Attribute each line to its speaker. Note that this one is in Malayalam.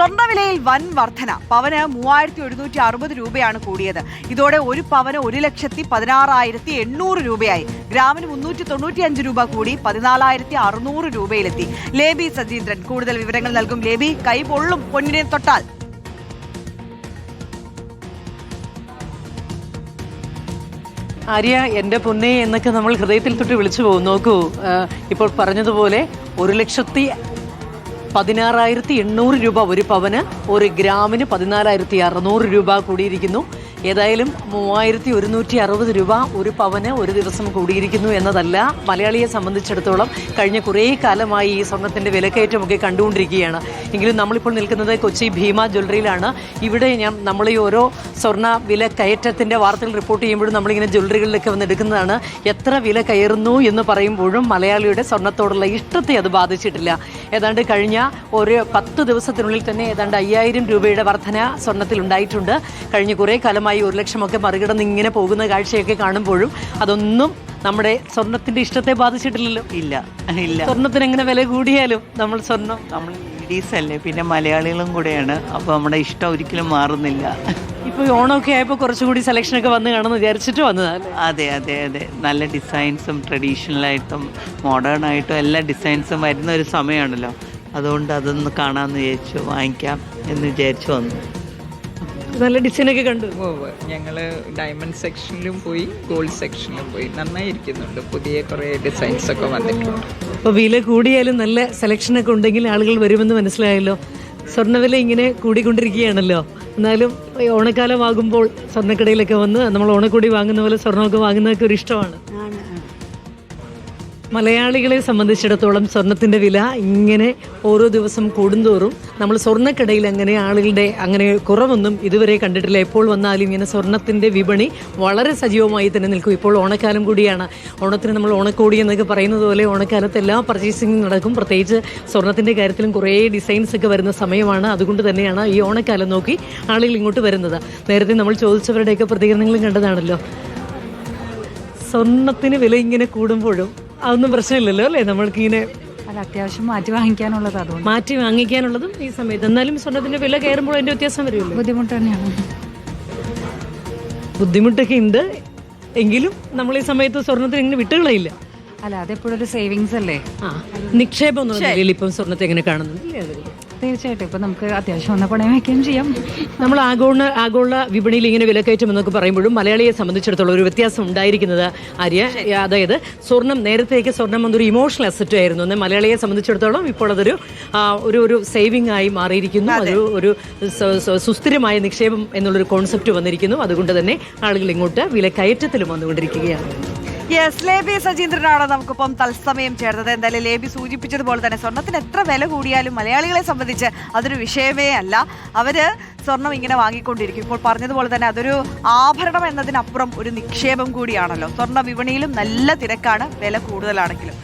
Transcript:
Speaker 1: സ്വർണ്ണവിലയിൽ വൻ വർധന. പവന് 3760 രൂപയാണ് കൂടിയത്. ഇതോടെ ഒരു പവന് 1,16,800 രൂപയായി. ഗ്രാമിന് 395 രൂപ കൂടി 14,600 രൂപയിലെത്തി. ലേബി സജീന്ദ്രൻ കൂടുതൽ വിവരങ്ങൾ നൽകും. ലേബി, കൈ പൊള്ളും പൊന്നിനെ തൊട്ടാൽ.
Speaker 2: ആര്യ, എൻ്റെ പൊന്നെ എന്നൊക്കെ നമ്മൾ ഹൃദയത്തിൽ തൊട്ട് വിളിച്ചു പോകും. നോക്കൂ, ഇപ്പോൾ പറഞ്ഞതുപോലെ 1,16,800 രൂപ ഒരു പവന്, ഒരു ഗ്രാമിന് 14,600 രൂപ കൂടിയിരിക്കുന്നു. ഏതായാലും 3,160 രൂപ ഒരു പവന് ഒരു ദിവസം കൂടിയിരിക്കുന്നു എന്നതല്ല, മലയാളിയെ സംബന്ധിച്ചിടത്തോളം കഴിഞ്ഞ കുറേ കാലമായി ഈ സ്വർണ്ണത്തിൻ്റെ വിലക്കയറ്റമൊക്കെ കണ്ടുകൊണ്ടിരിക്കുകയാണ്. എങ്കിലും നമ്മളിപ്പോൾ നിൽക്കുന്നത് കൊച്ചി ഭീമ ജ്വല്ലറിയിലാണ്. ഇവിടെ നമ്മൾ ഈ ഓരോ സ്വർണ്ണ വില കയറ്റത്തിൻ്റെ വാർത്തകൾ റിപ്പോർട്ട് ചെയ്യുമ്പോഴും നമ്മളിങ്ങനെ ജ്വല്ലറികളിലൊക്കെ വന്ന് എടുക്കുന്നതാണ്. എത്ര വില കയറുന്നു എന്ന് പറയുമ്പോഴും മലയാളിയുടെ സ്വർണ്ണത്തോടുള്ള ഇഷ്ടത്തെ അത് ബാധിച്ചിട്ടില്ല. ഏതാണ്ട് കഴിഞ്ഞ ഒരു 10 ദിവസത്തിനുള്ളിൽ തന്നെ ഏതാണ്ട് 5000 രൂപയുടെ വർധന സ്വർണ്ണത്തിൽ ഉണ്ടായിട്ടുണ്ട്. കഴിഞ്ഞ കുറേ കാലമായി 1 ലക്ഷമൊക്കെ മറികടന്ന് ഇങ്ങനെ പോകുന്ന കാഴ്ചയൊക്കെ കാണുമ്പോഴും അതൊന്നും നമ്മുടെ സ്വർണത്തിന്റെ ഇഷ്ടത്തെ ബാധിച്ചിട്ടില്ലല്ലോ.
Speaker 3: ഇല്ല.
Speaker 2: സ്വർണത്തിന് എങ്ങനെ വില കൂടിയാലും നമ്മൾ
Speaker 3: ലേഡീസ് അല്ലേ, പിന്നെ മലയാളികളും കൂടെയാണ്. അപ്പോൾ നമ്മുടെ ഇഷ്ടം ഒരിക്കലും മാറുന്നില്ല.
Speaker 2: ഇപ്പോൾ ഓണമൊക്കെ ആയപ്പോൾ കുറച്ചുകൂടി സെലക്ഷനൊക്കെ വന്ന് കാണുമെന്ന് വിചാരിച്ചിട്ട് വന്നതാണ്.
Speaker 3: അതെ. നല്ല ഡിസൈൻസും ട്രഡീഷണലായിട്ടും മോഡേൺ ആയിട്ടും എല്ലാ ഡിസൈൻസും വരുന്ന ഒരു സമയമാണല്ലോ. അതുകൊണ്ട് അതൊന്ന് കാണാമെന്ന് വിചാരിച്ചു, വാങ്ങിക്കാം എന്ന് വിചാരിച്ചു വന്നു.
Speaker 2: നല്ല ഡിസൈനൊക്കെ കണ്ടു.
Speaker 4: ഞങ്ങൾ ഡയമണ്ട് സെക്ഷനിലും പോയി, ഗോൾഡ് സെക്ഷനിലും പോയി. നന്നായിരിക്കുന്നുണ്ട്. പുതിയ കുറേ ഡിസൈൻസ് ഒക്കെ വന്നിട്ടുണ്ട്.
Speaker 2: അപ്പോൾ വില കൂടിയാലും നല്ല സെലക്ഷനൊക്കെ ഉണ്ടെങ്കിൽ ആളുകൾ വരുമെന്ന് മനസ്സിലായല്ലോ. സ്വർണ്ണവില ഇങ്ങനെ കൂടിക്കൊണ്ടിരിക്കുകയാണല്ലോ. എന്നാലും ഓണക്കാലമാകുമ്പോൾ സ്വർണ്ണക്കടയിലൊക്കെ വന്ന് നമ്മൾ ഓണക്കൂടി വാങ്ങുന്ന പോലെ സ്വർണ്ണമൊക്കെ വാങ്ങുന്നതൊക്കെ ഒരു ഇഷ്ടമാണ്. മലയാളികളെ സംബന്ധിച്ചിടത്തോളം സ്വർണത്തിൻ്റെ വില ഇങ്ങനെ ഓരോ ദിവസം കൂടുന്തോറും നമ്മൾ സ്വർണ്ണക്കടയിൽ ആളുകളുടെ കുറവൊന്നും ഇതുവരെ കണ്ടിട്ടില്ല. എപ്പോൾ വന്നാലും ഇങ്ങനെ സ്വർണത്തിൻ്റെ വിപണി വളരെ സജീവമായി തന്നെ നിൽക്കും. ഇപ്പോൾ ഓണക്കാലം കൂടിയാണ്. ഓണത്തിന് നമ്മൾ ഓണക്കോടി എന്നൊക്കെ പറയുന്നത് പോലെ ഓണക്കാലത്ത് എല്ലാ പർച്ചേസിങ്ങും നടക്കും. പ്രത്യേകിച്ച് സ്വർണത്തിൻ്റെ കാര്യത്തിലും കുറേ ഡിസൈൻസ് ഒക്കെ വരുന്ന സമയമാണ്. അതുകൊണ്ട് തന്നെയാണ് ഈ ഓണക്കാലം നോക്കി ആളുകൾ ഇങ്ങോട്ട് വരുന്നത്. നേരത്തെ നമ്മൾ ചോദിച്ചവരുടെയൊക്കെ പ്രതികരണങ്ങളും കണ്ടതാണല്ലോ. സ്വർണത്തിന് വില ഇങ്ങനെ കൂടുമ്പോഴും അതൊന്നും പ്രശ്നമില്ലല്ലോ അല്ലേ? നമ്മൾക്കിങ്ങനെ
Speaker 5: അത്യാവശ്യം മാറ്റി വാങ്ങിക്കാനുള്ളത്, അതുകൊണ്ട്
Speaker 2: മാറ്റി വാങ്ങിക്കാനുള്ളതും ഈ സമയത്ത്. എന്നാലും സ്വർണ്ണത്തിന്റെ വില കയറുമ്പോൾ അതിന്റെ വ്യത്യാസം വരുമല്ലോ.
Speaker 5: ബുദ്ധിമുട്ട് തന്നെയാണ്.
Speaker 2: ബുദ്ധിമുട്ടൊക്കെ ഉണ്ട്, എങ്കിലും നമ്മൾ ഈ സമയത്ത് സ്വർണ്ണത്തിന് ഇങ്ങനെ വിട്ടുകളയില്ല.
Speaker 5: അല്ല, അതെപ്പോഴും ഒരു സേവിങ്സ് അല്ലേ.
Speaker 2: നിക്ഷേപം എന്നുള്ള നിലയിൽ ഇപ്പം സ്വർണ്ണത്തെ എങ്ങനെ കാണുന്നു?
Speaker 5: തീർച്ചയായിട്ടും ഇപ്പം നമുക്ക് അത്യാവശ്യം വന്ന പണയം വയ്ക്കുകയും ചെയ്യാം.
Speaker 2: നമ്മൾ ആഗോള വിപണിയിൽ ഇങ്ങനെ വിലക്കയറ്റം എന്നൊക്കെ പറയുമ്പോഴും മലയാളിയെ സംബന്ധിച്ചിടത്തോളം ഒരു വ്യത്യാസം ഉണ്ടായിരിക്കുന്നത് ആര്യ, അതായത് നേരത്തേക്ക് സ്വർണം എന്നൊരു ഇമോഷണൽ അസറ്റ് ആയിരുന്നു. എന്നാൽ മലയാളിയെ സംബന്ധിച്ചിടത്തോളം ഇപ്പോൾ അതൊരു ഒരു സേവിംഗ് ആയി മാറിയിരിക്കുന്നു. ഒരു സുസ്ഥിരമായ നിക്ഷേപം എന്നുള്ളൊരു കോൺസെപ്റ്റ് വന്നിരിക്കുന്നു. അതുകൊണ്ട് തന്നെ ആളുകൾ ഇങ്ങോട്ട് വിലക്കയറ്റത്തിലും വന്നുകൊണ്ടിരിക്കുകയാണ്.
Speaker 1: യെസ്, ലേബി സജീന്ദ്രനാണ് നമുക്കിപ്പം തത്സമയം ചേർന്നത്. എന്തായാലും ലേബി സൂചിപ്പിച്ചതുപോലെ തന്നെ സ്വർണ്ണത്തിന് എത്ര വില കൂടിയാലും മലയാളികളെ സംബന്ധിച്ച് അതൊരു വിഷയമേ അല്ല. അവര് സ്വർണം ഇങ്ങനെ വാങ്ങിക്കൊണ്ടിരിക്കും. ഇപ്പോൾ പറഞ്ഞതുപോലെ തന്നെ അതൊരു ആഭരണം എന്നതിനപ്പുറം ഒരു നിക്ഷേപം കൂടിയാണല്ലോ. സ്വർണ്ണ വിപണിയിലും നല്ല തിരക്കാണ്, വില കൂടുതലാണെങ്കിലും.